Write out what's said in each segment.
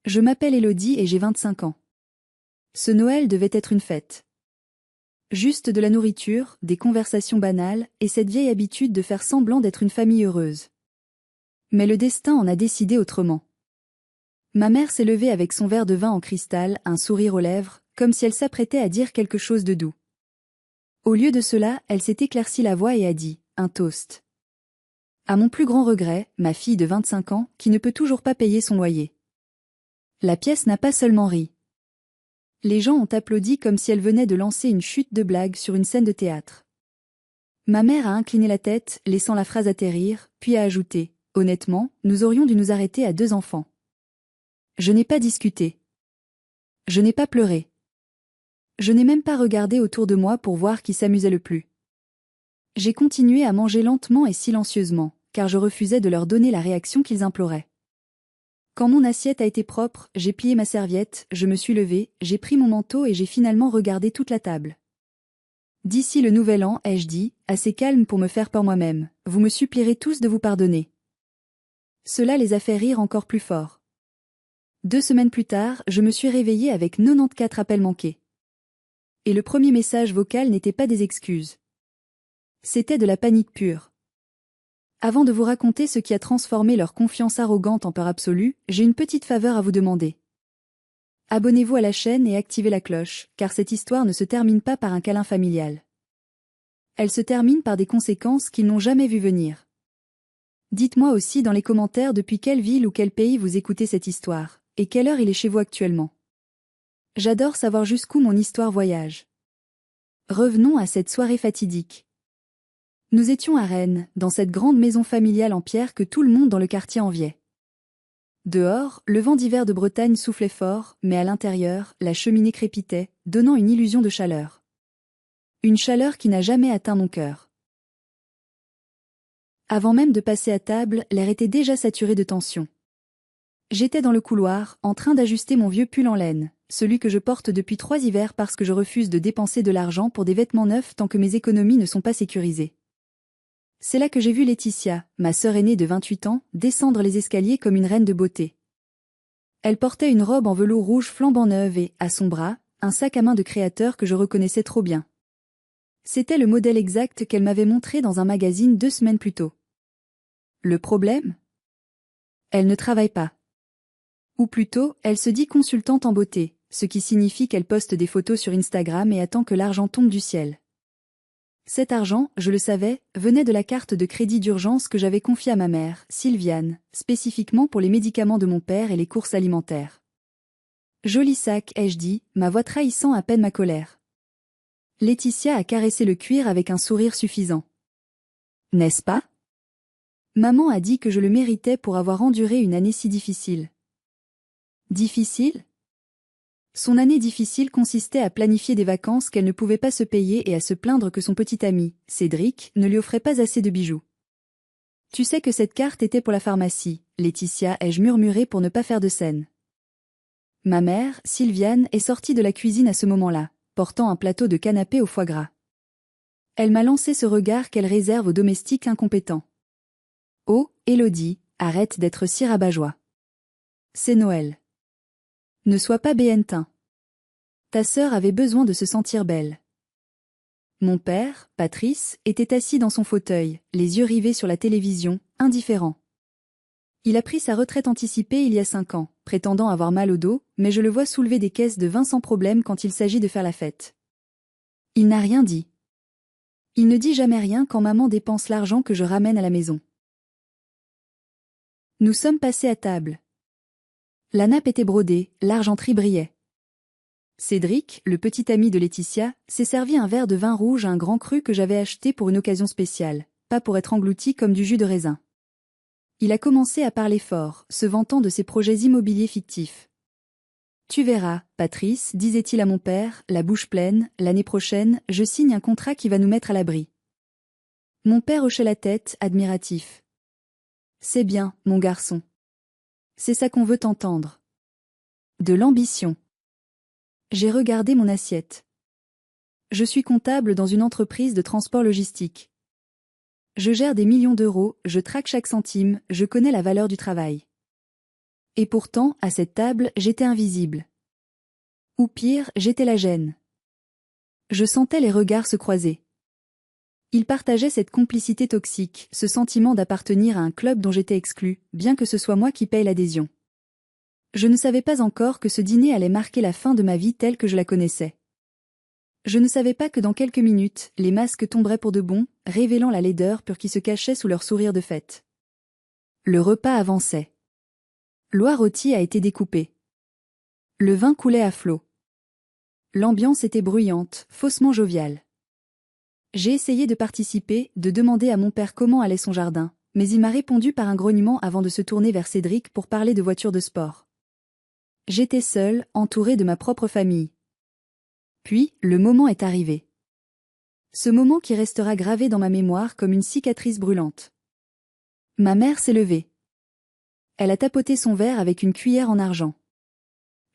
Je m'appelle Élodie et j'ai 25 ans. Ce Noël devait être une fête. Juste de la nourriture, des conversations banales, et cette vieille habitude de faire semblant d'être une famille heureuse. Mais le destin en a décidé autrement. Ma mère s'est levée avec son verre de vin en cristal, un sourire aux lèvres, comme si elle s'apprêtait à dire quelque chose de doux. Au lieu de cela, elle s'est éclaircie la voix et a dit « un toast ». À mon plus grand regret, ma fille de 25 ans, qui ne peut toujours pas payer son loyer. La pièce n'a pas seulement ri. Les gens ont applaudi comme si elle venait de lancer une chute de blague sur une scène de théâtre. Ma mère a incliné la tête, laissant la phrase atterrir, puis a ajouté « Honnêtement, nous aurions dû nous arrêter à 2 enfants. » Je n'ai pas discuté. Je n'ai pas pleuré. Je n'ai même pas regardé autour de moi pour voir qui s'amusait le plus. J'ai continué à manger lentement et silencieusement, car je refusais de leur donner la réaction qu'ils imploraient. Quand mon assiette a été propre, j'ai plié ma serviette, je me suis levée, j'ai pris mon manteau et j'ai finalement regardé toute la table. D'ici le nouvel an, ai-je dit, assez calme pour me faire peur moi-même, vous me supplierez tous de vous pardonner. Cela les a fait rire encore plus fort. 2 semaines plus tard, je me suis réveillée avec 94 appels manqués. Et le premier message vocal n'était pas des excuses. C'était de la panique pure. Avant de vous raconter ce qui a transformé leur confiance arrogante en peur absolue, j'ai une petite faveur à vous demander. Abonnez-vous à la chaîne et activez la cloche, car cette histoire ne se termine pas par un câlin familial. Elle se termine par des conséquences qu'ils n'ont jamais vues venir. Dites-moi aussi dans les commentaires depuis quelle ville ou quel pays vous écoutez cette histoire, et quelle heure il est chez vous actuellement. J'adore savoir jusqu'où mon histoire voyage. Revenons à cette soirée fatidique. Nous étions à Rennes, dans cette grande maison familiale en pierre que tout le monde dans le quartier enviait. Dehors, le vent d'hiver de Bretagne soufflait fort, mais à l'intérieur, la cheminée crépitait, donnant une illusion de chaleur. Une chaleur qui n'a jamais atteint mon cœur. Avant même de passer à table, l'air était déjà saturé de tension. J'étais dans le couloir, en train d'ajuster mon vieux pull en laine, celui que je porte depuis 3 hivers parce que je refuse de dépenser de l'argent pour des vêtements neufs tant que mes économies ne sont pas sécurisées. C'est là que j'ai vu Laetitia, ma sœur aînée de 28 ans, descendre les escaliers comme une reine de beauté. Elle portait une robe en velours rouge flambant neuve et, à son bras, un sac à main de créateur que je reconnaissais trop bien. C'était le modèle exact qu'elle m'avait montré dans un magazine 2 semaines plus tôt. Le problème ? Elle ne travaille pas. Ou plutôt, elle se dit consultante en beauté, ce qui signifie qu'elle poste des photos sur Instagram et attend que l'argent tombe du ciel. Cet argent, je le savais, venait de la carte de crédit d'urgence que j'avais confiée à ma mère, Sylviane, spécifiquement pour les médicaments de mon père et les courses alimentaires. Joli sac, ai-je dit, ma voix trahissant à peine ma colère. Laetitia a caressé le cuir avec un sourire suffisant. N'est-ce pas ? Maman a dit que je le méritais pour avoir enduré une année si difficile. Difficile ? Son année difficile consistait à planifier des vacances qu'elle ne pouvait pas se payer et à se plaindre que son petit ami, Cédric, ne lui offrait pas assez de bijoux. Tu sais que cette carte était pour la pharmacie, Laetitia, ai-je murmuré pour ne pas faire de scène. Ma mère, Sylviane, est sortie de la cuisine à ce moment-là, portant un plateau de canapé au foie gras. Elle m'a lancé ce regard qu'elle réserve aux domestiques incompétents. Oh, Élodie, arrête d'être si rabat-joie. C'est Noël. Ne sois pas béhentin. Ta sœur avait besoin de se sentir belle. Mon père, Patrice, était assis dans son fauteuil, les yeux rivés sur la télévision, indifférent. Il a pris sa retraite anticipée il y a 5 ans, prétendant avoir mal au dos, mais je le vois soulever des caisses de vin sans problème quand il s'agit de faire la fête. Il n'a rien dit. Il ne dit jamais rien quand maman dépense l'argent que je ramène à la maison. Nous sommes passés à table. La nappe était brodée, l'argenterie brillait. Cédric, le petit ami de Laetitia, s'est servi un verre de vin rouge à un grand cru que j'avais acheté pour une occasion spéciale, pas pour être englouti comme du jus de raisin. Il a commencé à parler fort, se vantant de ses projets immobiliers fictifs. Tu verras, Patrice, disait-il à mon père, la bouche pleine, l'année prochaine, je signe un contrat qui va nous mettre à l'abri. Mon père hochait la tête, admiratif. C'est bien, mon garçon. C'est ça qu'on veut entendre. De l'ambition. J'ai regardé mon assiette. Je suis comptable dans une entreprise de transport logistique. Je gère des millions d'euros, je traque chaque centime, je connais la valeur du travail. Et pourtant, à cette table, j'étais invisible. Ou pire, j'étais la gêne. Je sentais les regards se croiser. Ils partageaient cette complicité toxique, ce sentiment d'appartenir à un club dont j'étais exclu, bien que ce soit moi qui paye l'adhésion. Je ne savais pas encore que ce dîner allait marquer la fin de ma vie telle que je la connaissais. Je ne savais pas que dans quelques minutes, les masques tomberaient pour de bon, révélant la laideur pure qui se cachait sous leur sourire de fête. Le repas avançait. L'oie rôtie a été découpée. Le vin coulait à flots. L'ambiance était bruyante, faussement joviale. J'ai essayé de participer, de demander à mon père comment allait son jardin, mais il m'a répondu par un grognement avant de se tourner vers Cédric pour parler de voitures de sport. J'étais seule, entourée de ma propre famille. Puis, le moment est arrivé. Ce moment qui restera gravé dans ma mémoire comme une cicatrice brûlante. Ma mère s'est levée. Elle a tapoté son verre avec une cuillère en argent.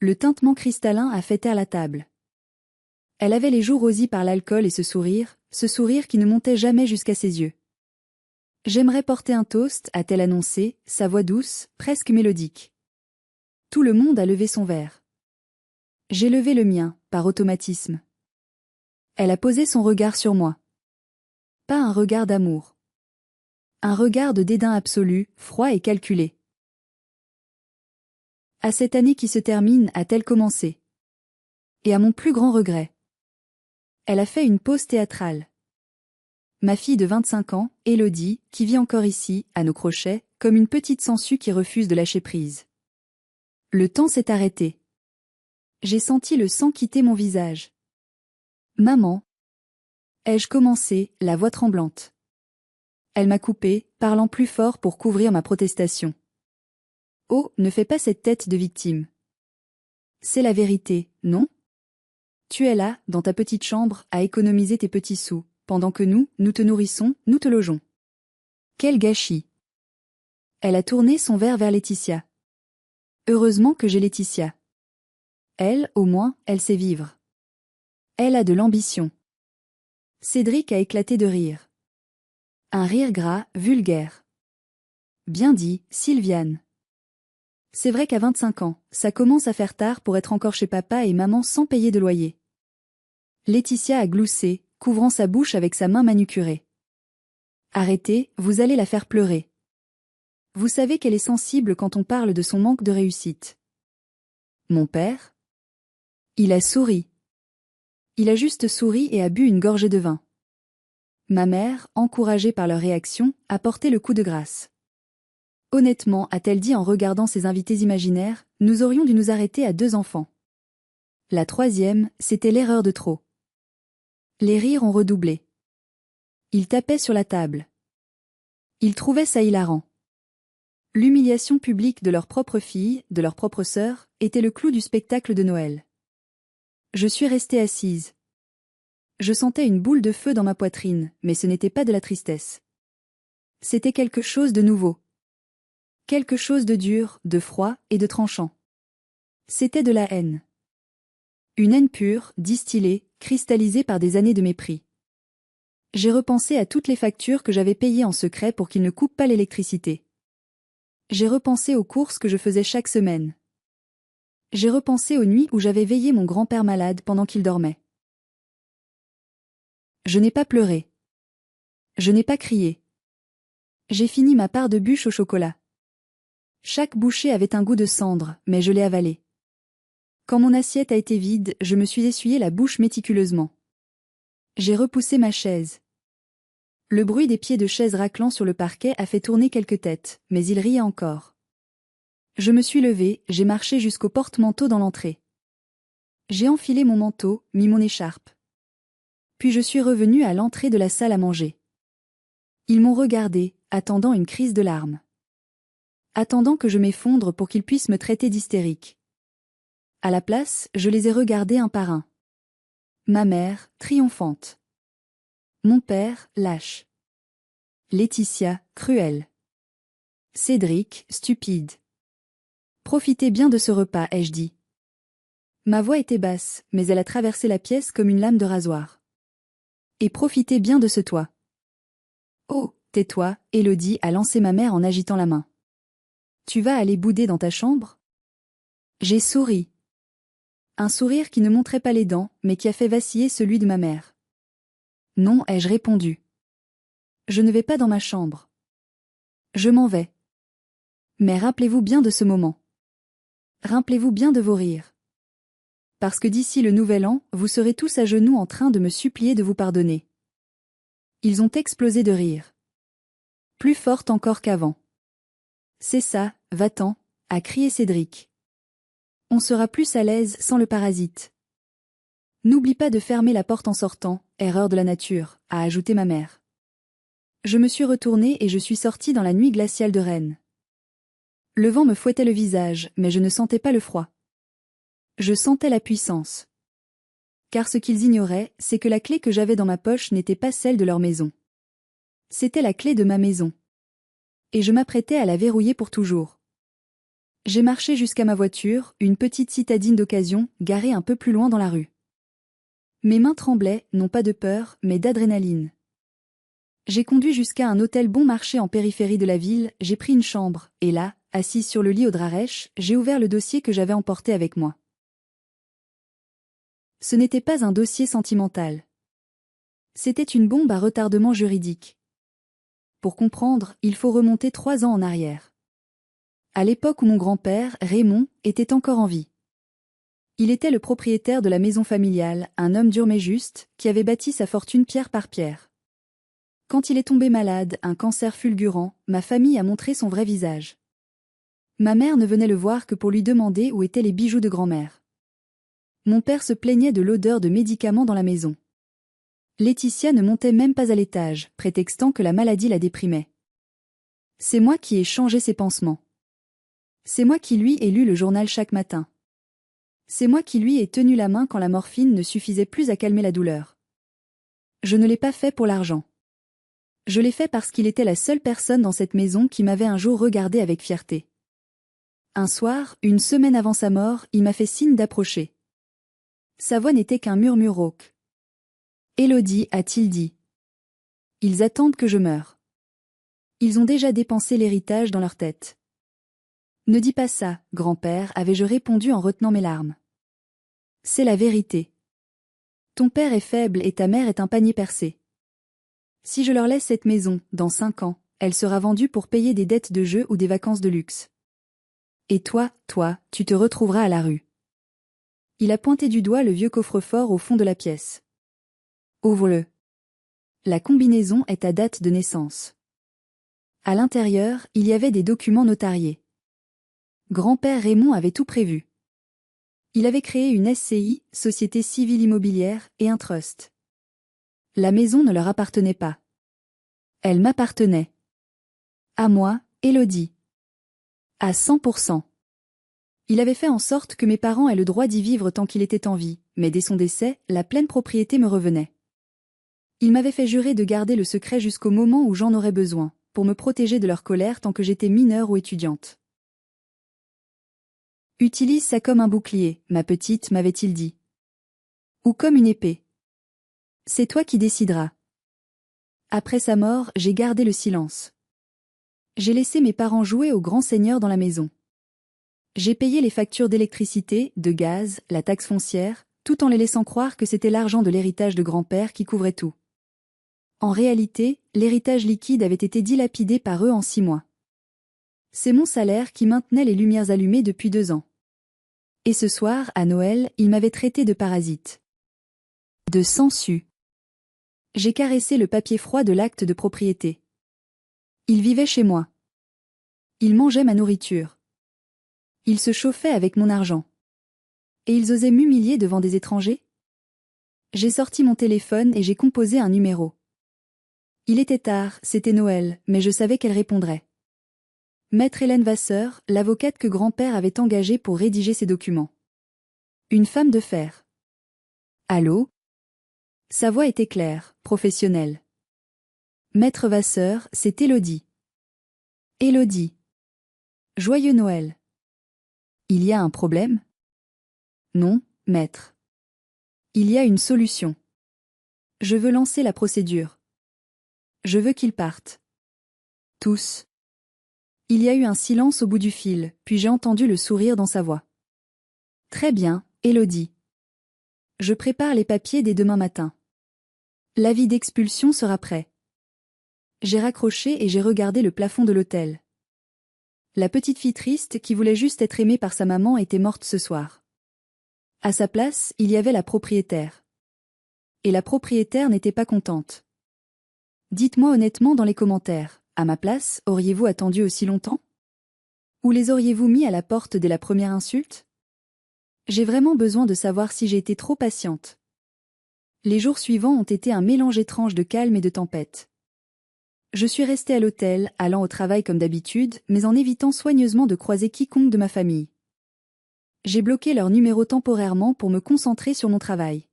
Le tintement cristallin a fait taire la table. Elle avait les joues rosies par l'alcool et ce sourire qui ne montait jamais jusqu'à ses yeux. J'aimerais porter un toast, a-t-elle annoncé, sa voix douce, presque mélodique. Tout le monde a levé son verre. J'ai levé le mien, par automatisme. Elle a posé son regard sur moi. Pas un regard d'amour. Un regard de dédain absolu, froid et calculé. À cette année qui se termine, a-t-elle commencé. Et à mon plus grand regret. Elle a fait une pause théâtrale. Ma fille de 25 ans, Élodie, qui vit encore ici, à nos crochets, comme une petite sangsue qui refuse de lâcher prise. Le temps s'est arrêté. J'ai senti le sang quitter mon visage. Maman. Ai-je commencé, la voix tremblante. Elle m'a coupé, parlant plus fort pour couvrir ma protestation. Oh, ne fais pas cette tête de victime. C'est la vérité, non? Tu es là, dans ta petite chambre, à économiser tes petits sous, pendant que nous te nourrissons, nous te logeons. Quel gâchis! Elle a tourné son verre vers Laetitia. Heureusement que j'ai Laetitia. Elle, au moins, elle sait vivre. Elle a de l'ambition. Cédric a éclaté de rire. Un rire gras, vulgaire. Bien dit, Sylviane. C'est vrai qu'à 25 ans, ça commence à faire tard pour être encore chez papa et maman sans payer de loyer. Laetitia a gloussé, couvrant sa bouche avec sa main manucurée. Arrêtez, vous allez la faire pleurer. Vous savez qu'elle est sensible quand on parle de son manque de réussite. Mon père? Il a souri. Il a juste souri et a bu une gorgée de vin. Ma mère, encouragée par leur réaction, a porté le coup de grâce. Honnêtement, a-t-elle dit en regardant ses invités imaginaires, nous aurions dû nous arrêter à 2 enfants. La troisième, c'était l'erreur de trop. Les rires ont redoublé. Ils tapaient sur la table. Ils trouvaient ça hilarant. L'humiliation publique de leur propre fille, de leur propre sœur, était le clou du spectacle de Noël. Je suis restée assise. Je sentais une boule de feu dans ma poitrine, mais ce n'était pas de la tristesse. C'était quelque chose de nouveau. Quelque chose de dur, de froid et de tranchant. C'était de la haine. Une haine pure, distillée, cristallisée par des années de mépris. J'ai repensé à toutes les factures que j'avais payées en secret pour qu'ils ne coupent pas l'électricité. J'ai repensé aux courses que je faisais chaque semaine. J'ai repensé aux nuits où j'avais veillé mon grand-père malade pendant qu'il dormait. Je n'ai pas pleuré. Je n'ai pas crié. J'ai fini ma part de bûche au chocolat. Chaque bouchée avait un goût de cendre, mais je l'ai avalé. Quand mon assiette a été vide, je me suis essuyé la bouche méticuleusement. J'ai repoussé ma chaise. Le bruit des pieds de chaise raclant sur le parquet a fait tourner quelques têtes, mais il riait encore. Je me suis levée, j'ai marché jusqu'au porte-manteau dans l'entrée. J'ai enfilé mon manteau, mis mon écharpe. Puis je suis revenue à l'entrée de la salle à manger. Ils m'ont regardé, attendant une crise de larmes. Attendant que je m'effondre pour qu'ils puissent me traiter d'hystérique. À la place, je les ai regardés un par un. Ma mère, triomphante. Mon père, lâche. Laetitia, cruelle. Cédric, stupide. Profitez bien de ce repas, ai-je dit. Ma voix était basse, mais elle a traversé la pièce comme une lame de rasoir. Et profitez bien de ce toit. Oh, tais-toi, Élodie a lancé ma mère en agitant la main. Tu vas aller bouder dans ta chambre? J'ai souri. Un sourire qui ne montrait pas les dents, mais qui a fait vaciller celui de ma mère. Non, ai-je répondu. Je ne vais pas dans ma chambre. Je m'en vais. Mais rappelez-vous bien de ce moment. Rappelez-vous bien de vos rires. Parce que d'ici le nouvel an, vous serez tous à genoux en train de me supplier de vous pardonner. Ils ont explosé de rire. Plus forte encore qu'avant. C'est ça, va-t'en, a crié Cédric. On sera plus à l'aise sans le parasite. N'oublie pas de fermer la porte en sortant, erreur de la nature, a ajouté ma mère. Je me suis retournée et je suis sortie dans la nuit glaciale de Rennes. Le vent me fouettait le visage, mais je ne sentais pas le froid. Je sentais la puissance. Car ce qu'ils ignoraient, c'est que la clé que j'avais dans ma poche n'était pas celle de leur maison. C'était la clé de ma maison. Et je m'apprêtais à la verrouiller pour toujours. J'ai marché jusqu'à ma voiture, une petite citadine d'occasion, garée un peu plus loin dans la rue. Mes mains tremblaient, non pas de peur, mais d'adrénaline. J'ai conduit jusqu'à un hôtel bon marché en périphérie de la ville, j'ai pris une chambre, et là, assise sur le lit au drap rêche, j'ai ouvert le dossier que j'avais emporté avec moi. Ce n'était pas un dossier sentimental. C'était une bombe à retardement juridique. Pour comprendre, il faut remonter 3 ans en arrière. À l'époque où mon grand-père, Raymond, était encore en vie. Il était le propriétaire de la maison familiale, un homme dur mais juste, qui avait bâti sa fortune pierre par pierre. Quand il est tombé malade, un cancer fulgurant, ma famille a montré son vrai visage. Ma mère ne venait le voir que pour lui demander où étaient les bijoux de grand-mère. Mon père se plaignait de l'odeur de médicaments dans la maison. Laetitia ne montait même pas à l'étage, prétextant que la maladie la déprimait. C'est moi qui ai changé ses pansements. C'est moi qui lui ai lu le journal chaque matin. C'est moi qui lui ai tenu la main quand la morphine ne suffisait plus à calmer la douleur. Je ne l'ai pas fait pour l'argent. Je l'ai fait parce qu'il était la seule personne dans cette maison qui m'avait un jour regardé avec fierté. Un soir, une semaine avant sa mort, il m'a fait signe d'approcher. Sa voix n'était qu'un murmure rauque. « Élodie, a-t-il dit. Ils attendent que je meure. Ils ont déjà dépensé l'héritage dans leur tête. » Ne dis pas ça, grand-père, avais-je répondu en retenant mes larmes. C'est la vérité. Ton père est faible et ta mère est un panier percé. Si je leur laisse cette maison, dans 5 ans, elle sera vendue pour payer des dettes de jeu ou des vacances de luxe. Et toi, tu te retrouveras à la rue. Il a pointé du doigt le vieux coffre-fort au fond de la pièce. Ouvre-le. La combinaison est à date de naissance. À l'intérieur, il y avait des documents notariés. Grand-père Raymond avait tout prévu. Il avait créé une SCI, Société Civile Immobilière, et un trust. La maison ne leur appartenait pas. Elle m'appartenait. À moi, Élodie. À 100%. Il avait fait en sorte que mes parents aient le droit d'y vivre tant qu'il était en vie, mais dès son décès, la pleine propriété me revenait. Il m'avait fait jurer de garder le secret jusqu'au moment où j'en aurais besoin, pour me protéger de leur colère tant que j'étais mineure ou étudiante. Utilise ça comme un bouclier, ma petite, m'avait-il dit. Ou comme une épée. C'est toi qui décideras. Après sa mort, j'ai gardé le silence. J'ai laissé mes parents jouer au grand seigneur dans la maison. J'ai payé les factures d'électricité, de gaz, la taxe foncière, tout en les laissant croire que c'était l'argent de l'héritage de grand-père qui couvrait tout. En réalité, l'héritage liquide avait été dilapidé par eux en 6 mois. C'est mon salaire qui maintenait les lumières allumées depuis 2 ans. Et ce soir, à Noël, il m'avait traité de parasite. De sangsues. J'ai caressé le papier froid de l'acte de propriété. Il vivait chez moi. Il mangeait ma nourriture. Il se chauffait avec mon argent. Et ils osaient m'humilier devant des étrangers? J'ai sorti mon téléphone et j'ai composé un numéro. Il était tard, c'était Noël, mais je savais qu'elle répondrait. Maître Hélène Vasseur, l'avocate que grand-père avait engagée pour rédiger ses documents. Une femme de fer. Allô? Sa voix était claire, professionnelle. Maître Vasseur, c'est Élodie. Élodie. Joyeux Noël. Il y a un problème? Non, maître. Il y a une solution. Je veux lancer la procédure. Je veux qu'ils partent. Tous. Il y a eu un silence au bout du fil, puis j'ai entendu le sourire dans sa voix. Très bien, Élodie. Je prépare les papiers dès demain matin. L'avis d'expulsion sera prêt. J'ai raccroché et j'ai regardé le plafond de l'hôtel. La petite fille triste qui voulait juste être aimée par sa maman était morte ce soir. À sa place, il y avait la propriétaire. Et la propriétaire n'était pas contente. Dites-moi honnêtement dans les commentaires, à ma place, auriez-vous attendu aussi longtemps? Ou les auriez-vous mis à la porte dès la première insulte? J'ai vraiment besoin de savoir si j'ai été trop patiente. Les jours suivants ont été un mélange étrange de calme et de tempête. Je suis restée à l'hôtel, allant au travail comme d'habitude, mais en évitant soigneusement de croiser quiconque de ma famille. J'ai bloqué leur numéro temporairement pour me concentrer sur mon travail.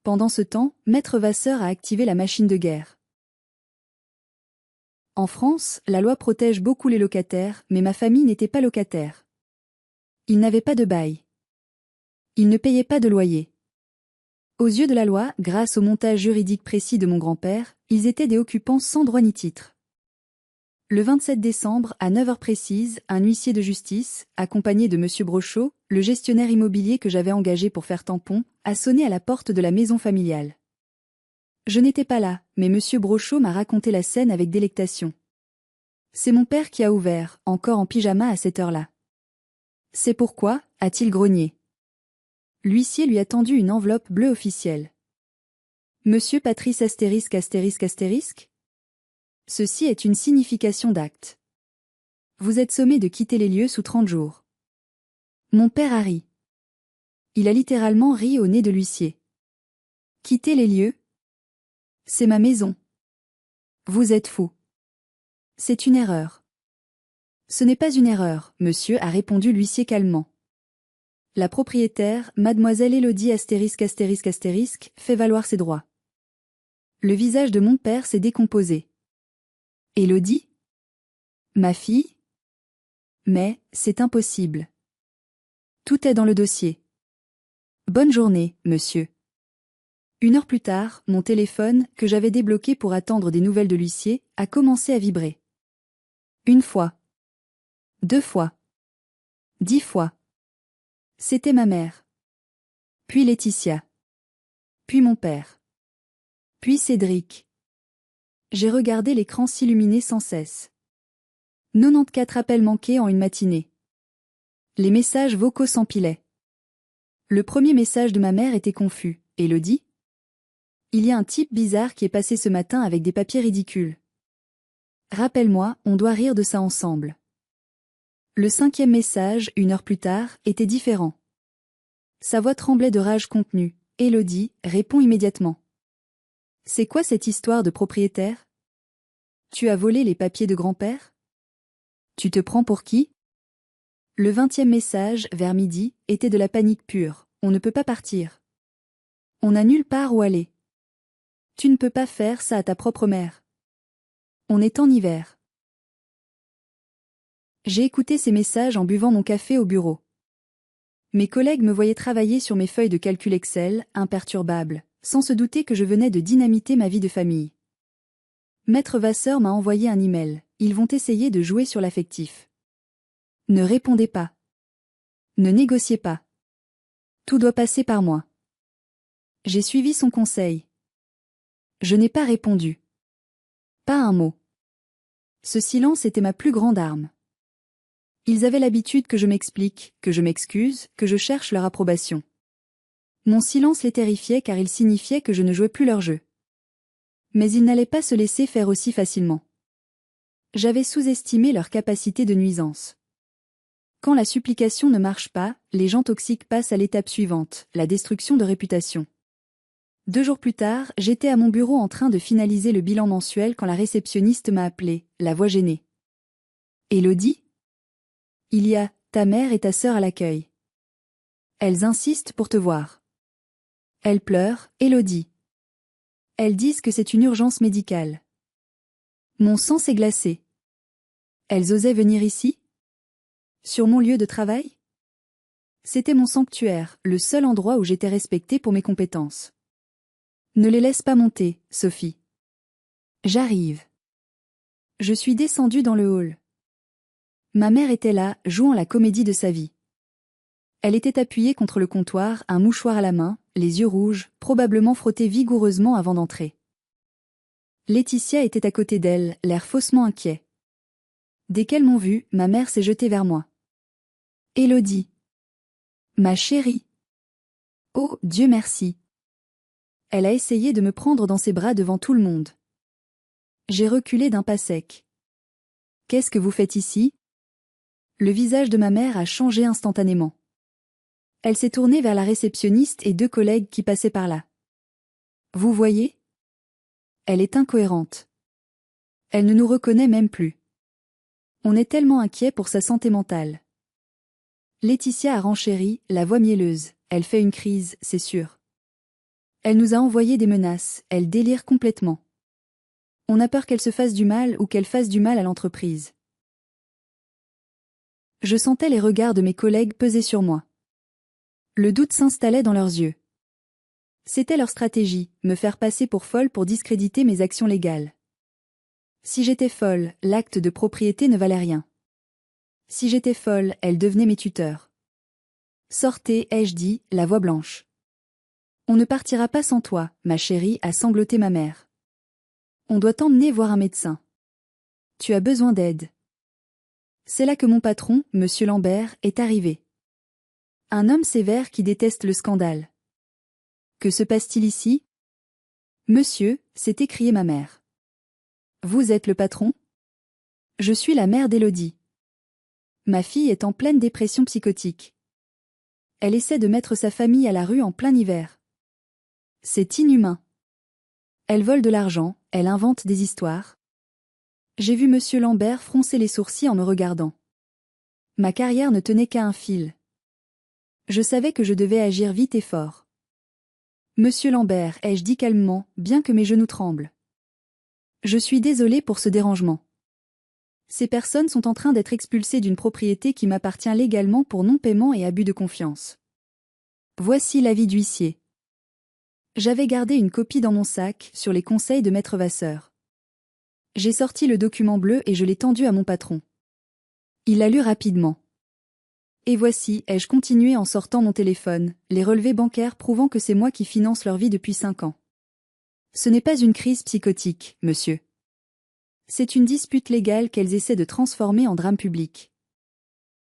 Pendant ce temps, Maître Vasseur a activé la machine de guerre. En France, la loi protège beaucoup les locataires, mais ma famille n'était pas locataire. Ils n'avaient pas de bail. Ils ne payaient pas de loyer. Aux yeux de la loi, grâce au montage juridique précis de mon grand-père, ils étaient des occupants sans droit ni titre. Le 27 décembre, à 9 heures précises, un huissier de justice, accompagné de monsieur Brochot, le gestionnaire immobilier que j'avais engagé pour faire tampon, a sonné à la porte de la maison familiale. Je n'étais pas là, mais monsieur Brochot m'a raconté la scène avec délectation. C'est mon père qui a ouvert, encore en pyjama à cette heure-là. C'est pourquoi, a-t-il grogné. L'huissier lui a tendu une enveloppe bleue officielle. Monsieur Patrice astérisque astérisque astérisque? Ceci est une signification d'acte. Vous êtes sommé de quitter les lieux sous 30 jours. Mon père a ri. Il a littéralement ri au nez de l'huissier. Quitter les lieux? C'est ma maison. Vous êtes fou. C'est une erreur. Ce n'est pas une erreur, monsieur, a répondu l'huissier calmement. La propriétaire, mademoiselle Élodie astérisque astérisque astérisque, fait valoir ses droits. Le visage de mon père s'est décomposé. Élodie? Ma fille? Mais, c'est impossible. Tout est dans le dossier. Bonne journée, monsieur. 1 heure plus tard, mon téléphone, que j'avais débloqué pour attendre des nouvelles de l'huissier, a commencé à vibrer. 1 fois. 2 fois. 10 fois. C'était ma mère. Puis Laetitia. Puis mon père. Puis Cédric. J'ai regardé l'écran s'illuminer sans cesse. 94 appels manqués en une matinée. Les messages vocaux s'empilaient. Le premier message de ma mère était confus. Élodie? Il y a un type bizarre qui est passé ce matin avec des papiers ridicules. Rappelle-moi, on doit rire de ça ensemble. Le 5e message, 1 heure plus tard, était différent. Sa voix tremblait de rage contenue. Élodie, réponds immédiatement. C'est quoi cette histoire de propriétaire? Tu as volé les papiers de grand-père? Tu te prends pour qui? Le 20e message, vers midi, était de la panique pure. On ne peut pas partir. On n'a nulle part où aller. Tu ne peux pas faire ça à ta propre mère. On est en hiver. J'ai écouté ces messages en buvant mon café au bureau. Mes collègues me voyaient travailler sur mes feuilles de calcul Excel, imperturbables, sans se douter que je venais de dynamiter ma vie de famille. Maître Vasseur m'a envoyé un email. Ils vont essayer de jouer sur l'affectif. Ne répondez pas. Ne négociez pas. Tout doit passer par moi. J'ai suivi son conseil. Je n'ai pas répondu. Pas un mot. Ce silence était ma plus grande arme. Ils avaient l'habitude que je m'explique, que je m'excuse, que je cherche leur approbation. Mon silence les terrifiait car il signifiait que je ne jouais plus leur jeu. Mais ils n'allaient pas se laisser faire aussi facilement. J'avais sous-estimé leur capacité de nuisance. Quand la supplication ne marche pas, les gens toxiques passent à l'étape suivante, la destruction de réputation. 2 jours plus tard, j'étais à mon bureau en train de finaliser le bilan mensuel quand la réceptionniste m'a appelé, la voix gênée. Élodie? Il y a ta mère et ta sœur à l'accueil. Elles insistent pour te voir. Elles pleurent, Élodie. Elles disent que c'est une urgence médicale. Mon sang s'est glacé. Elles osaient venir ici? Sur mon lieu de travail? C'était mon sanctuaire, le seul endroit où j'étais respectée pour mes compétences. Ne les laisse pas monter, Sophie. J'arrive. Je suis descendue dans le hall. Ma mère était là, jouant la comédie de sa vie. Elle était appuyée contre le comptoir, un mouchoir à la main, les yeux rouges, probablement frottés vigoureusement avant d'entrer. Laetitia était à côté d'elle, l'air faussement inquiet. Dès qu'elles m'ont vue, ma mère s'est jetée vers moi. « Élodie. Ma chérie. Oh, Dieu merci. » Elle a essayé de me prendre dans ses bras devant tout le monde. J'ai reculé d'un pas sec. « Qu'est-ce que vous faites ici ?» Le visage de ma mère a changé instantanément. Elle s'est tournée vers la réceptionniste et 2 collègues qui passaient par là. « Vous voyez ? Elle est incohérente. Elle ne nous reconnaît même plus. On est tellement inquiet pour sa santé mentale. » Laetitia a renchéri, la voix mielleuse. Elle fait une crise, c'est sûr. Elle nous a envoyé des menaces, elle délire complètement. On a peur qu'elle se fasse du mal ou qu'elle fasse du mal à l'entreprise. Je sentais les regards de mes collègues peser sur moi. Le doute s'installait dans leurs yeux. C'était leur stratégie, me faire passer pour folle pour discréditer mes actions légales. Si j'étais folle, l'acte de propriété ne valait rien. Si j'étais folle, elles devenaient mes tuteurs. « Sortez, ai-je dit, la voix blanche. On ne partira pas sans toi, ma chérie, a sangloté ma mère. On doit t'emmener voir un médecin. Tu as besoin d'aide. » C'est là que mon patron, Monsieur Lambert, est arrivé. Un homme sévère qui déteste le scandale. « Que se passe-t-il ici ? » « Monsieur, » s'est écriée ma mère. « Vous êtes le patron ? » « Je suis la mère d'Élodie. Ma fille est en pleine dépression psychotique. Elle essaie de mettre sa famille à la rue en plein hiver. C'est inhumain. Elle vole de l'argent, elle invente des histoires. » J'ai vu Monsieur Lambert froncer les sourcils en me regardant. Ma carrière ne tenait qu'à un fil. Je savais que je devais agir vite et fort. « Monsieur Lambert, ai-je dit calmement, bien que mes genoux tremblent. Je suis désolée pour ce dérangement. Ces personnes sont en train d'être expulsées d'une propriété qui m'appartient légalement pour non-paiement et abus de confiance. Voici l'avis d'huissier. » J'avais gardé une copie dans mon sac, sur les conseils de Maître Vasseur. J'ai sorti le document bleu et je l'ai tendu à mon patron. Il l'a lu rapidement. Et voici, ai-je continué en sortant mon téléphone, les relevés bancaires prouvant que c'est moi qui finance leur vie depuis 5 ans. Ce n'est pas une crise psychotique, monsieur. C'est une dispute légale qu'elles essaient de transformer en drame public.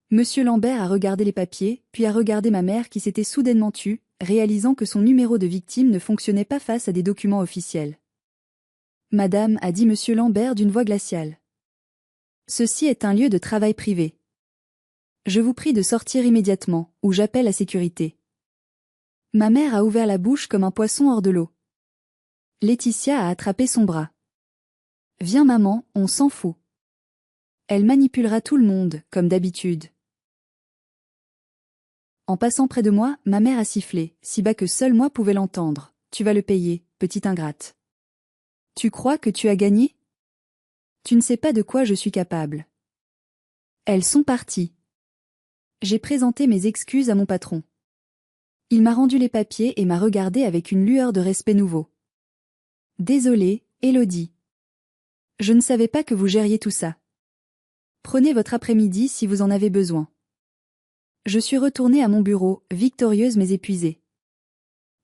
Monsieur Lambert a regardé les papiers, puis a regardé ma mère qui s'était soudainement tue, réalisant que son numéro de victime ne fonctionnait pas face à des documents officiels. « Madame, » a dit Monsieur Lambert d'une voix glaciale. « Ceci est un lieu de travail privé. Je vous prie de sortir immédiatement, ou j'appelle la sécurité. » Ma mère a ouvert la bouche comme un poisson hors de l'eau. Laetitia a attrapé son bras. « Viens maman, on s'en fout. Elle manipulera tout le monde, comme d'habitude. » En passant près de moi, ma mère a sifflé, si bas que seul moi pouvais l'entendre. « Tu vas le payer, petite ingrate. Tu crois que tu as gagné ? Tu ne sais pas de quoi je suis capable. » Elles sont parties. J'ai présenté mes excuses à mon patron. Il m'a rendu les papiers et m'a regardé avec une lueur de respect nouveau. « Désolée, Élodie. Je ne savais pas que vous gériez tout ça. Prenez votre après-midi si vous en avez besoin. » Je suis retournée à mon bureau, victorieuse mais épuisée.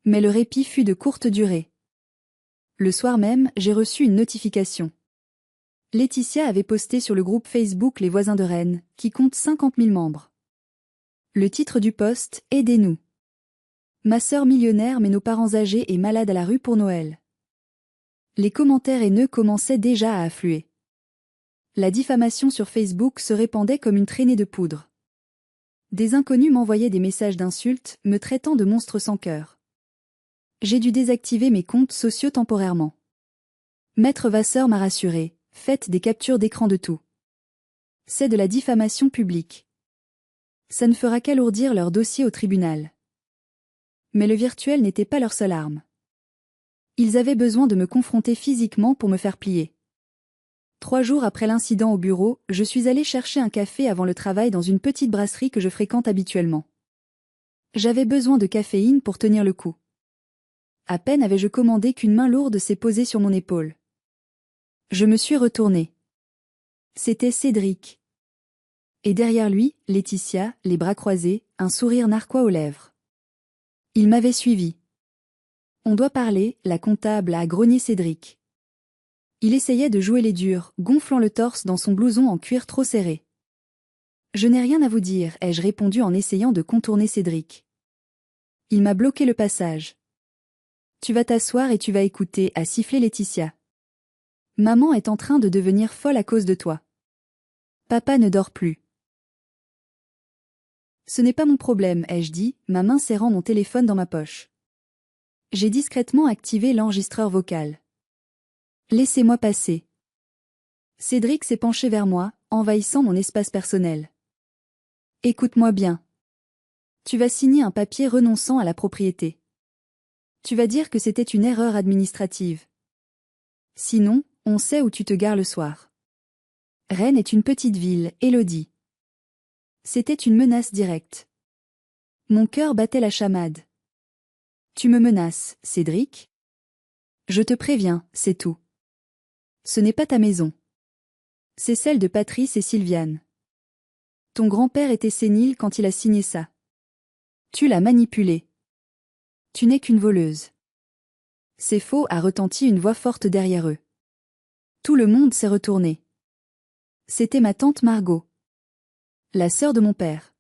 Mais le répit fut de courte durée. Le soir même, j'ai reçu une notification. Laetitia avait posté sur le groupe Facebook Les Voisins de Rennes, qui compte 50 000 membres. Le titre du post, « Aidez-nous. Ma sœur millionnaire met nos parents âgés et malades à la rue pour Noël. » Les commentaires haineux commençaient déjà à affluer. La diffamation sur Facebook se répandait comme une traînée de poudre. Des inconnus m'envoyaient des messages d'insultes, me traitant de monstre sans cœur. J'ai dû désactiver mes comptes sociaux temporairement. Maître Vasseur m'a rassuré, faites des captures d'écran de tout. C'est de la diffamation publique. Ça ne fera qu'alourdir leur dossier au tribunal. Mais le virtuel n'était pas leur seule arme. Ils avaient besoin de me confronter physiquement pour me faire plier. 3 jours après l'incident au bureau, je suis allée chercher un café avant le travail dans une petite brasserie que je fréquente habituellement. J'avais besoin de caféine pour tenir le coup. À peine avais-je commandé qu'une main lourde s'est posée sur mon épaule. Je me suis retournée. C'était Cédric. et derrière lui, Laetitia, les bras croisés, un sourire narquois aux lèvres. Il m'avait suivi. On doit parler, la comptable a grogné Cédric. Il essayait de jouer les durs, gonflant le torse dans son blouson en cuir trop serré. Je n'ai rien à vous dire, ai-je répondu en essayant de contourner Cédric. Il m'a bloqué le passage. Tu vas t'asseoir et tu vas écouter, a sifflé Laetitia. Maman est en train de devenir folle à cause de toi. Papa ne dort plus. Ce n'est pas mon problème, ai-je dit, ma main serrant mon téléphone dans ma poche. J'ai discrètement activé l'enregistreur vocal. Laissez-moi passer. Cédric s'est penché vers moi, envahissant mon espace personnel. Écoute-moi bien. Tu vas signer un papier renonçant à la propriété. Tu vas dire que c'était une erreur administrative. Sinon, on sait où tu te gares le soir. Rennes est une petite ville, Élodie. C'était une menace directe. Mon cœur battait la chamade. Tu me menaces, Cédric? Je te préviens, c'est tout. Ce n'est pas ta maison. C'est celle de Patrice et Sylviane. Ton grand-père était sénile quand il a signé ça. Tu l'as manipulé. Tu n'es qu'une voleuse. C'est faux, a retenti une voix forte derrière eux. Tout le monde s'est retourné. C'était ma tante Margot. La sœur de mon père.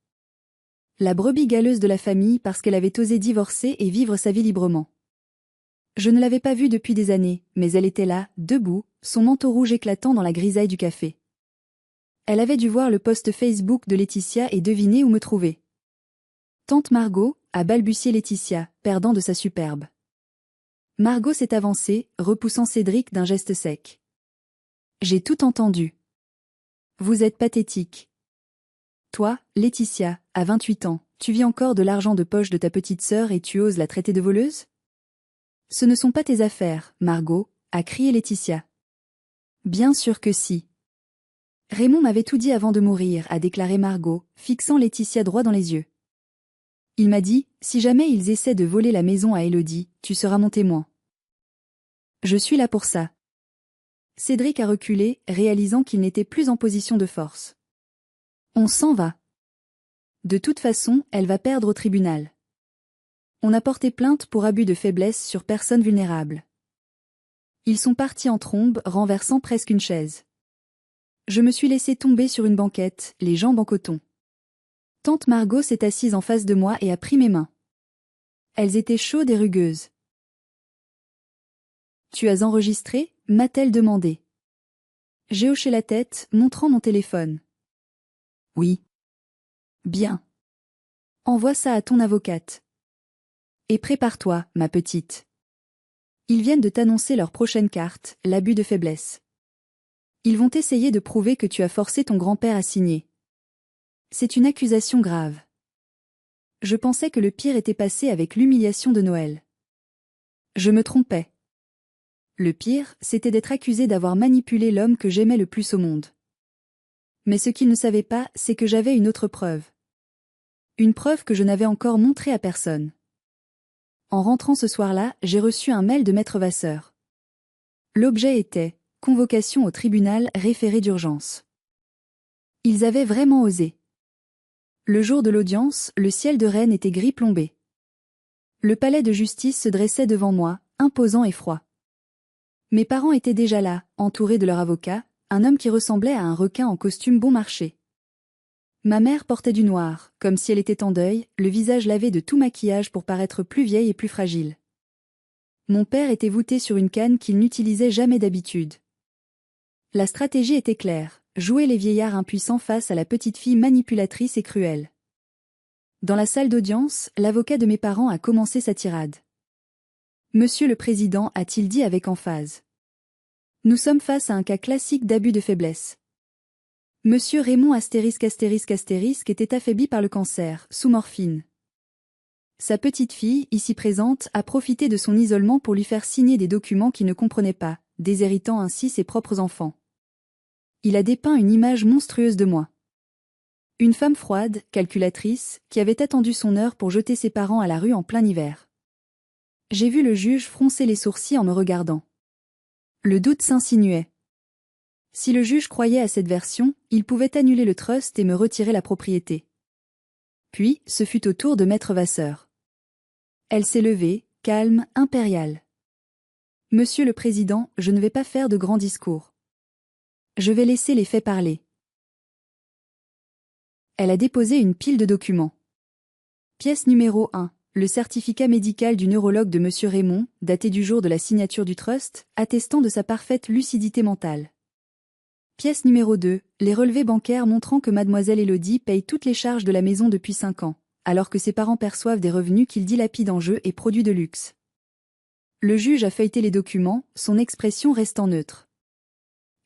La brebis galeuse de la famille parce qu'elle avait osé divorcer et vivre sa vie librement. Je ne l'avais pas vue depuis des années, mais elle était là, debout, son manteau rouge éclatant dans la grisaille du café. Elle avait dû voir le post Facebook de Laetitia et deviner où me trouver. Tante Margot, a balbutié Laetitia, perdant de sa superbe. Margot s'est avancée, repoussant Cédric d'un geste sec. J'ai tout entendu. Vous êtes pathétique. Toi, Laetitia, à 28 ans, tu vis encore de l'argent de poche de ta petite sœur et tu oses la traiter de voleuse? Ce ne sont pas tes affaires, Margot, a crié Laetitia. Bien sûr que si. Raymond m'avait tout dit avant de mourir, a déclaré Margot, fixant Laetitia droit dans les yeux. Il m'a dit, si jamais ils essaient de voler la maison à Élodie, tu seras mon témoin. Je suis là pour ça. Cédric a reculé, réalisant qu'il n'était plus en position de force. On s'en va. De toute façon, elle va perdre au tribunal. On a porté plainte pour abus de faiblesse sur personne vulnérable. Ils sont partis en trombe, renversant presque une chaise. Je me suis laissé tomber sur une banquette, les jambes en coton. Tante Margot s'est assise en face de moi et a pris mes mains. Elles étaient chaudes et rugueuses. Tu as enregistré? M'a-t-elle demandé. J'ai hoché la tête, montrant mon téléphone. Oui. Bien. Envoie ça à ton avocate. Et prépare-toi, ma petite. Ils viennent de t'annoncer leur prochaine carte, l'abus de faiblesse. Ils vont essayer de prouver que tu as forcé ton grand-père à signer. C'est une accusation grave. Je pensais que le pire était passé avec l'humiliation de Noël. Je me trompais. Le pire, c'était d'être accusé d'avoir manipulé l'homme que j'aimais le plus au monde. Mais ce qu'ils ne savaient pas, c'est que j'avais une autre preuve. Une preuve que je n'avais encore montrée à personne. En rentrant ce soir-là, j'ai reçu un mail de Maître Vasseur. L'objet était « Convocation au tribunal référé d'urgence ». Ils avaient vraiment osé. Le jour de l'audience, le ciel de Rennes était gris plombé. Le palais de justice se dressait devant moi, imposant et froid. Mes parents étaient déjà là, entourés de leur avocat, un homme qui ressemblait à un requin en costume bon marché. Ma mère portait du noir, comme si elle était en deuil, le visage lavé de tout maquillage pour paraître plus vieille et plus fragile. Mon père était voûté sur une canne qu'il n'utilisait jamais d'habitude. La stratégie était claire, jouer les vieillards impuissants face à la petite fille manipulatrice et cruelle. Dans la salle d'audience, l'avocat de mes parents a commencé sa tirade. Monsieur le Président, a-t-il dit avec emphase. Nous sommes face à un cas classique d'abus de faiblesse. Monsieur Raymond était affaibli par le cancer, sous morphine. Sa petite fille, ici présente, a profité de son isolement pour lui faire signer des documents qu'il ne comprenait pas, déshéritant ainsi ses propres enfants. Il a dépeint une image monstrueuse de moi. Une femme froide, calculatrice, qui avait attendu son heure pour jeter ses parents à la rue en plein hiver. J'ai vu le juge froncer les sourcils en me regardant. Le doute s'insinuait. Si le juge croyait à cette version, il pouvait annuler le trust et me retirer la propriété. Puis, ce fut au tour de Maître Vasseur. Elle s'est levée, calme, impériale. Monsieur le Président, je ne vais pas faire de grands discours. Je vais laisser les faits parler. Elle a déposé une pile de documents. Pièce numéro 1. Le certificat médical du neurologue de Monsieur Raymond, daté du jour de la signature du trust, attestant de sa parfaite lucidité mentale. Pièce numéro 2. Les relevés bancaires montrant que mademoiselle Élodie paye toutes les charges de la maison depuis 5 ans, alors que ses parents perçoivent des revenus qu'ils dilapident en jeux et produits de luxe. Le juge a feuilleté les documents, son expression restant neutre.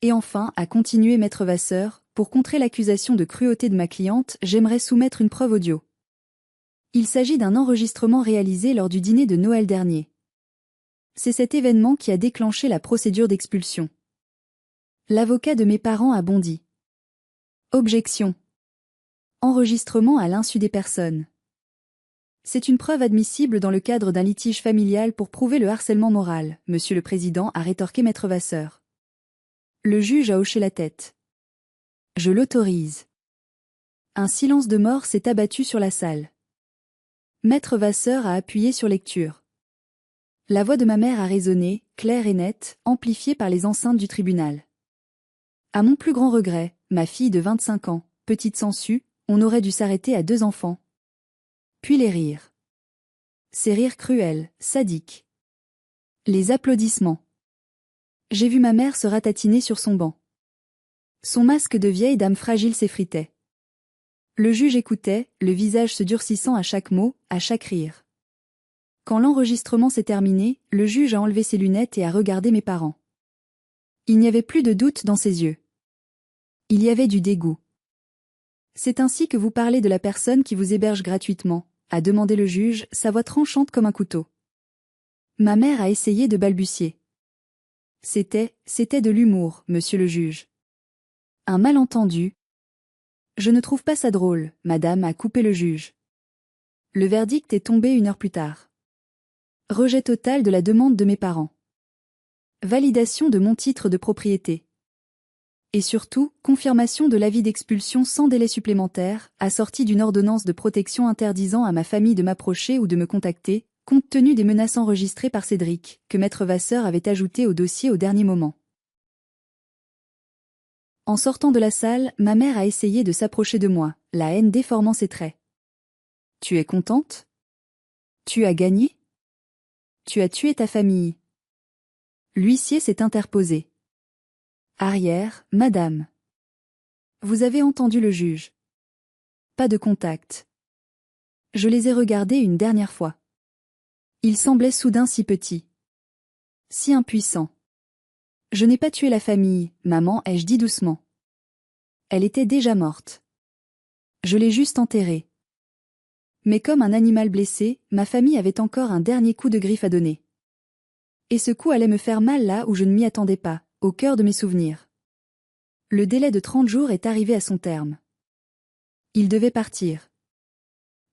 Et enfin, a continué Maître Vasseur, pour contrer l'accusation de cruauté de ma cliente, j'aimerais soumettre une preuve audio. Il s'agit d'un enregistrement réalisé lors du dîner de Noël dernier. C'est cet événement qui a déclenché la procédure d'expulsion. L'avocat de mes parents a bondi. Objection. Enregistrement à l'insu des personnes. C'est une preuve admissible dans le cadre d'un litige familial pour prouver le harcèlement moral, Monsieur le Président, a rétorqué Maître Vasseur. Le juge a hoché la tête. Je l'autorise. Un silence de mort s'est abattu sur la salle. Maître Vasseur a appuyé sur lecture. La voix de ma mère a résonné, claire et nette, amplifiée par les enceintes du tribunal. À mon plus grand regret, ma fille de 25 ans, petite sangsue, on aurait dû s'arrêter à 2 enfants. Puis les rires. Ces rires cruels, sadiques. Les applaudissements. J'ai vu ma mère se ratatiner sur son banc. Son masque de vieille dame fragile s'effritait. Le juge écoutait, le visage se durcissant à chaque mot, à chaque rire. Quand l'enregistrement s'est terminé, le juge a enlevé ses lunettes et a regardé mes parents. Il n'y avait plus de doute dans ses yeux. Il y avait du dégoût. C'est ainsi que vous parlez de la personne qui vous héberge gratuitement, a demandé le juge, sa voix tranchante comme un couteau. Ma mère a essayé de balbutier. C'était de l'humour, monsieur le juge. Un malentendu. Je ne trouve pas ça drôle, madame, a coupé le juge. Le verdict est tombé 1 heure plus tard. Rejet total de la demande de mes parents. Validation de mon titre de propriété. Et surtout, confirmation de l'avis d'expulsion sans délai supplémentaire, assortie d'une ordonnance de protection interdisant à ma famille de m'approcher ou de me contacter, compte tenu des menaces enregistrées par Cédric, que Maître Vasseur avait ajoutées au dossier au dernier moment. En sortant de la salle, ma mère a essayé de s'approcher de moi, la haine déformant ses traits. « Tu es contente ? Tu as gagné ? Tu as tué ta famille. » L'huissier s'est interposé. Arrière, madame. Vous avez entendu le juge. Pas de contact. Je les ai regardés une dernière fois. Ils semblaient soudain si petits. Si impuissants. Je n'ai pas tué la famille, maman, ai-je dit doucement. Elle était déjà morte. Je l'ai juste enterrée. Mais comme un animal blessé, ma famille avait encore un dernier coup de griffe à donner. Et ce coup allait me faire mal là où je ne m'y attendais pas, au cœur de mes souvenirs. Le délai de 30 jours est arrivé à son terme. Ils devaient partir.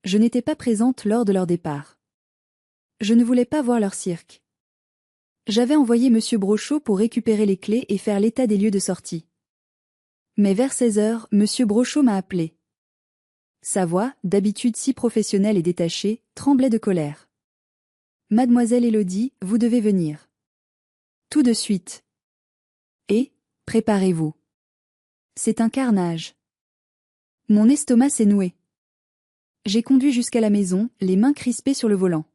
Je n'étais pas présente lors de leur départ. Je ne voulais pas voir leur cirque. J'avais envoyé Monsieur Brochot pour récupérer les clés et faire l'état des lieux de sortie. Mais vers 16 heures, Monsieur Brochot m'a appelé. Sa voix, d'habitude si professionnelle et détachée, tremblait de colère. Mademoiselle Élodie, vous devez venir. Tout de suite. Et, préparez-vous. C'est un carnage. Mon estomac s'est noué. J'ai conduit jusqu'à la maison, les mains crispées sur le volant.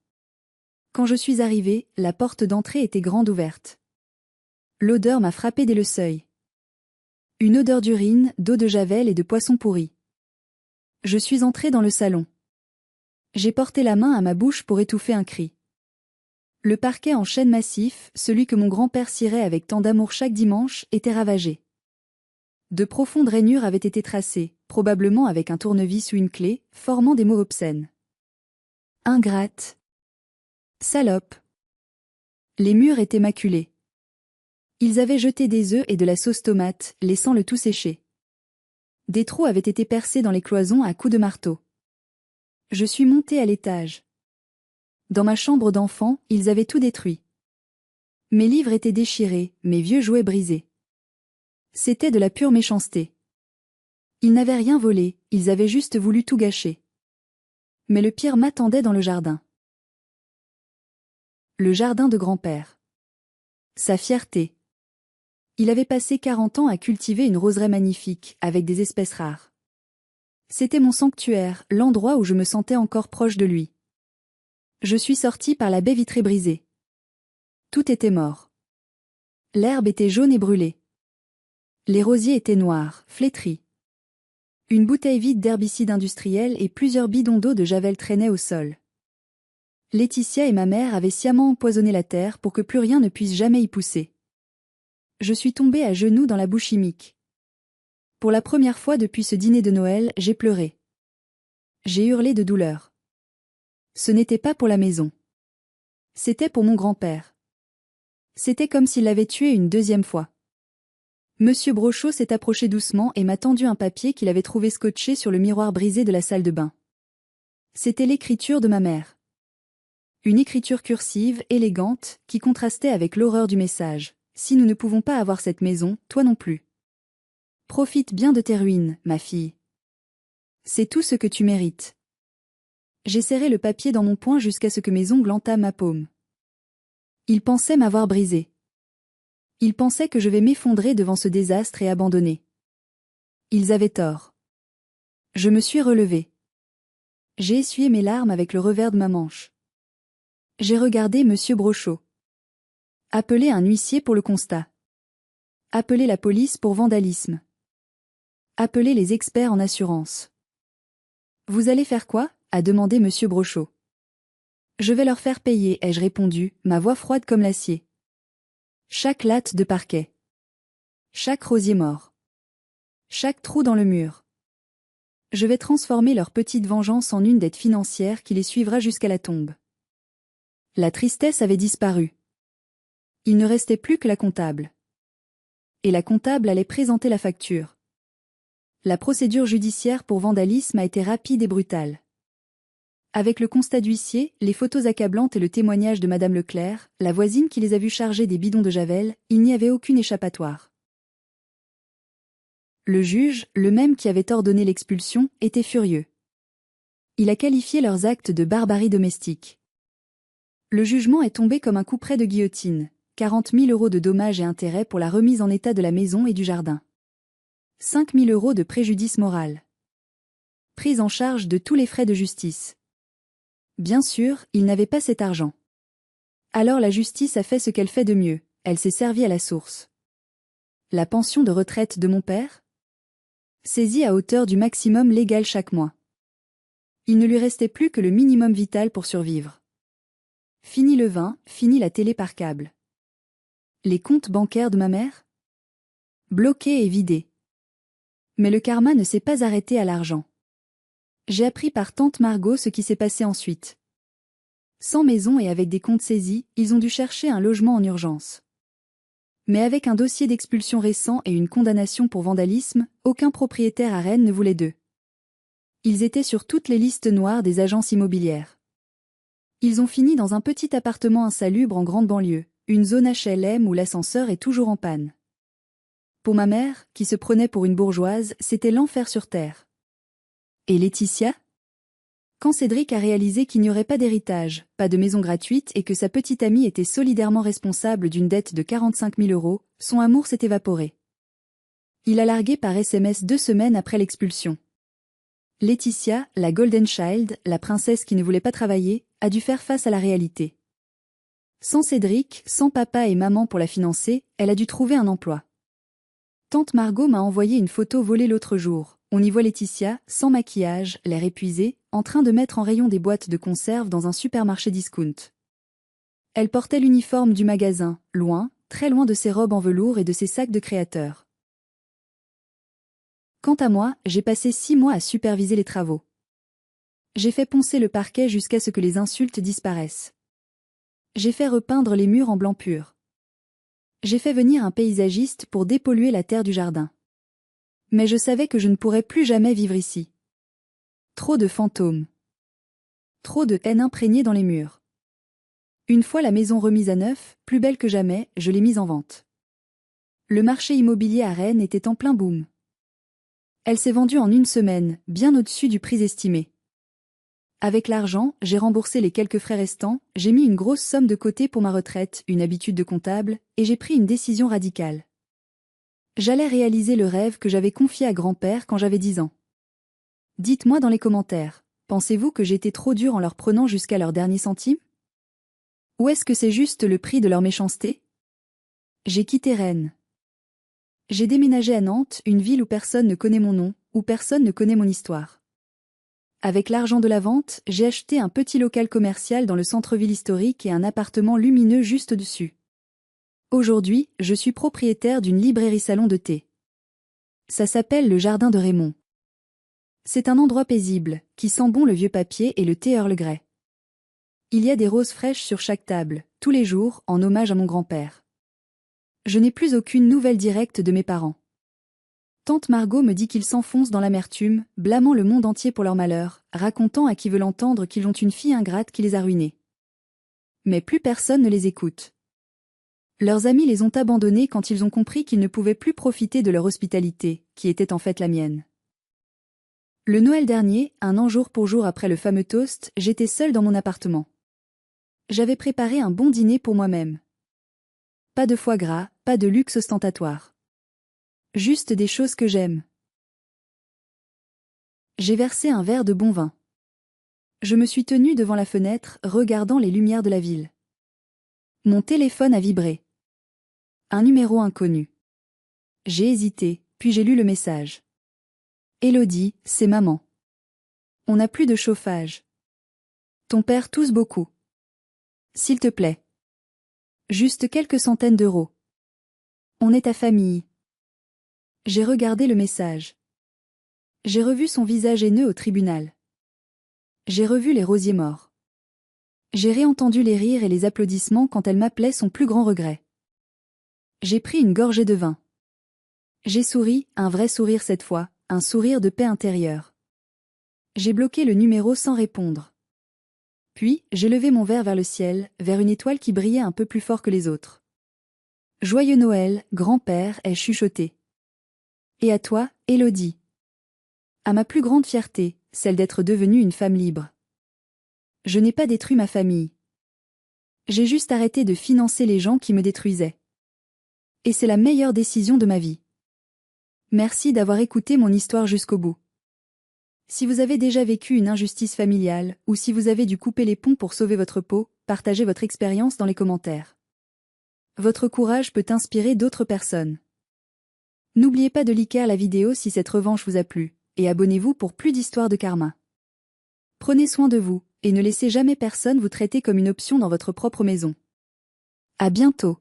Quand je suis arrivée, la porte d'entrée était grande ouverte. L'odeur m'a frappée dès le seuil. Une odeur d'urine, d'eau de javel et de poisson pourri. Je suis entrée dans le salon. J'ai porté la main à ma bouche pour étouffer un cri. Le parquet en chêne massif, celui que mon grand-père cirait avec tant d'amour chaque dimanche, était ravagé. De profondes rainures avaient été tracées, probablement avec un tournevis ou une clé, formant des mots obscènes. Ingrate. Salope. Les murs étaient maculés. Ils avaient jeté des œufs et de la sauce tomate, laissant le tout sécher. Des trous avaient été percés dans les cloisons à coups de marteau. Je suis montée à l'étage. Dans ma chambre d'enfant, ils avaient tout détruit. Mes livres étaient déchirés, mes vieux jouets brisés. C'était de la pure méchanceté. Ils n'avaient rien volé, ils avaient juste voulu tout gâcher. Mais le pire m'attendait dans le jardin. Le jardin de grand-père. Sa fierté. Il avait passé 40 ans à cultiver une roseraie magnifique, avec des espèces rares. C'était mon sanctuaire, l'endroit où je me sentais encore proche de lui. Je suis sortie par la baie vitrée brisée. Tout était mort. L'herbe était jaune et brûlée. Les rosiers étaient noirs, flétris. Une bouteille vide d'herbicide industriel et plusieurs bidons d'eau de javel traînaient au sol. Laetitia et ma mère avaient sciemment empoisonné la terre pour que plus rien ne puisse jamais y pousser. Je suis tombée à genoux dans la boue chimique. Pour la première fois depuis ce dîner de Noël, j'ai pleuré. J'ai hurlé de douleur. Ce n'était pas pour la maison. C'était pour mon grand-père. C'était comme s'il l'avait tué une deuxième fois. Monsieur Brochot s'est approché doucement et m'a tendu un papier qu'il avait trouvé scotché sur le miroir brisé de la salle de bain. C'était l'écriture de ma mère. Une écriture cursive, élégante, qui contrastait avec l'horreur du message. Si nous ne pouvons pas avoir cette maison, toi non plus. Profite bien de tes ruines, ma fille. C'est tout ce que tu mérites. J'ai serré le papier dans mon poing jusqu'à ce que mes ongles entament ma paume. Il pensait m'avoir brisé. Il pensait que je vais m'effondrer devant ce désastre et abandonner. Ils avaient tort. Je me suis relevée. J'ai essuyé mes larmes avec le revers de ma manche. J'ai regardé Monsieur Brochot. Appeler un huissier pour le constat. Appeler la police pour vandalisme. Appeler les experts en assurance. Vous allez faire quoi? A demandé Monsieur Brochot. Je vais leur faire payer, ai-je répondu, ma voix froide comme l'acier. Chaque latte de parquet. Chaque rosier mort. Chaque trou dans le mur. Je vais transformer leur petite vengeance en une dette financière qui les suivra jusqu'à la tombe. La tristesse avait disparu. Il ne restait plus que la comptable. Et la comptable allait présenter la facture. La procédure judiciaire pour vandalisme a été rapide et brutale. Avec le constat d'huissier, les photos accablantes et le témoignage de Madame Leclerc, la voisine qui les a vus charger des bidons de javel, il n'y avait aucune échappatoire. Le juge, le même qui avait ordonné l'expulsion, était furieux. Il a qualifié leurs actes de barbarie domestique. Le jugement est tombé comme un couperet de guillotine, 40 000 € de dommages et intérêts pour la remise en état de la maison et du jardin. 5 000 € de préjudice moral. Prise en charge de tous les frais de justice. Bien sûr, il n'avait pas cet argent. Alors la justice a fait ce qu'elle fait de mieux, elle s'est servie à la source. La pension de retraite de mon père? Saisie à hauteur du maximum légal chaque mois. Il ne lui restait plus que le minimum vital pour survivre. Fini le vin, fini la télé par câble. Les comptes bancaires de ma mère? Bloqués et vidés. Mais le karma ne s'est pas arrêté à l'argent. J'ai appris par tante Margot ce qui s'est passé ensuite. Sans maison et avec des comptes saisis, ils ont dû chercher un logement en urgence. Mais avec un dossier d'expulsion récent et une condamnation pour vandalisme, aucun propriétaire à Rennes ne voulait d'eux. Ils étaient sur toutes les listes noires des agences immobilières. Ils ont fini dans un petit appartement insalubre en grande banlieue, une zone HLM où l'ascenseur est toujours en panne. Pour ma mère, qui se prenait pour une bourgeoise, c'était l'enfer sur terre. Et Laetitia? Quand Cédric a réalisé qu'il n'y aurait pas d'héritage, pas de maison gratuite et que sa petite amie était solidairement responsable d'une dette de 45 000 €, son amour s'est évaporé. Il a largué par SMS 2 semaines après l'expulsion. Laetitia, la Golden Child, la princesse qui ne voulait pas travailler, a dû faire face à la réalité. Sans Cédric, sans papa et maman pour la financer, elle a dû trouver un emploi. Tante Margot m'a envoyé une photo volée l'autre jour. On y voit Laetitia, sans maquillage, l'air épuisé, en train de mettre en rayon des boîtes de conserve dans un supermarché discount. Elle portait l'uniforme du magasin, loin, très loin de ses robes en velours et de ses sacs de créateurs. Quant à moi, j'ai passé 6 mois à superviser les travaux. J'ai fait poncer le parquet jusqu'à ce que les insultes disparaissent. J'ai fait repeindre les murs en blanc pur. J'ai fait venir un paysagiste pour dépolluer la terre du jardin. Mais je savais que je ne pourrais plus jamais vivre ici. Trop de fantômes. Trop de haine imprégnée dans les murs. Une fois la maison remise à neuf, plus belle que jamais, je l'ai mise en vente. Le marché immobilier à Rennes était en plein boom. Elle s'est vendue en une semaine, bien au-dessus du prix estimé. Avec l'argent, j'ai remboursé les quelques frais restants, j'ai mis une grosse somme de côté pour ma retraite, une habitude de comptable, et j'ai pris une décision radicale. J'allais réaliser le rêve que j'avais confié à grand-père quand j'avais 10 ans. Dites-moi dans les commentaires, pensez-vous que j'étais trop dur en leur prenant jusqu'à leur dernier centime? Ou est-ce que c'est juste le prix de leur méchanceté? J'ai quitté Rennes. J'ai déménagé à Nantes, une ville où personne ne connaît mon nom, où personne ne connaît mon histoire. Avec l'argent de la vente, j'ai acheté un petit local commercial dans le centre-ville historique et un appartement lumineux juste dessus. Aujourd'hui, je suis propriétaire d'une librairie-salon de thé. Ça s'appelle le Jardin de Raymond. C'est un endroit paisible, qui sent bon le vieux papier et le thé Earl Grey. Il y a des roses fraîches sur chaque table, tous les jours, en hommage à mon grand-père. Je n'ai plus aucune nouvelle directe de mes parents. Tante Margot me dit qu'ils s'enfoncent dans l'amertume, blâmant le monde entier pour leur malheur, racontant à qui veut l'entendre qu'ils ont une fille ingrate qui les a ruinés. Mais plus personne ne les écoute. Leurs amis les ont abandonnés quand ils ont compris qu'ils ne pouvaient plus profiter de leur hospitalité, qui était en fait la mienne. Le Noël dernier, un an jour pour jour après le fameux toast, j'étais seule dans mon appartement. J'avais préparé un bon dîner pour moi-même. Pas de foie gras, pas de luxe ostentatoire. Juste des choses que j'aime. J'ai versé un verre de bon vin. Je me suis tenue devant la fenêtre, regardant les lumières de la ville. Mon téléphone a vibré. Un numéro inconnu. J'ai hésité, puis j'ai lu le message. Élodie, c'est maman. On n'a plus de chauffage. Ton père tousse beaucoup. S'il te plaît. Juste quelques centaines d'euros. On est ta famille. J'ai regardé le message. J'ai revu son visage haineux au tribunal. J'ai revu les rosiers morts. J'ai réentendu les rires et les applaudissements quand elle m'appelait son plus grand regret. J'ai pris une gorgée de vin. J'ai souri, un vrai sourire cette fois, un sourire de paix intérieure. J'ai bloqué le numéro sans répondre. Puis, j'ai levé mon verre vers le ciel, vers une étoile qui brillait un peu plus fort que les autres. Joyeux Noël, grand-père, ai-je chuchoté. Et à toi, Élodie. À ma plus grande fierté, celle d'être devenue une femme libre. Je n'ai pas détruit ma famille. J'ai juste arrêté de financer les gens qui me détruisaient. Et c'est la meilleure décision de ma vie. Merci d'avoir écouté mon histoire jusqu'au bout. Si vous avez déjà vécu une injustice familiale, ou si vous avez dû couper les ponts pour sauver votre peau, partagez votre expérience dans les commentaires. Votre courage peut inspirer d'autres personnes. N'oubliez pas de liker la vidéo si cette revanche vous a plu, et abonnez-vous pour plus d'histoires de karma. Prenez soin de vous, et ne laissez jamais personne vous traiter comme une option dans votre propre maison. À bientôt.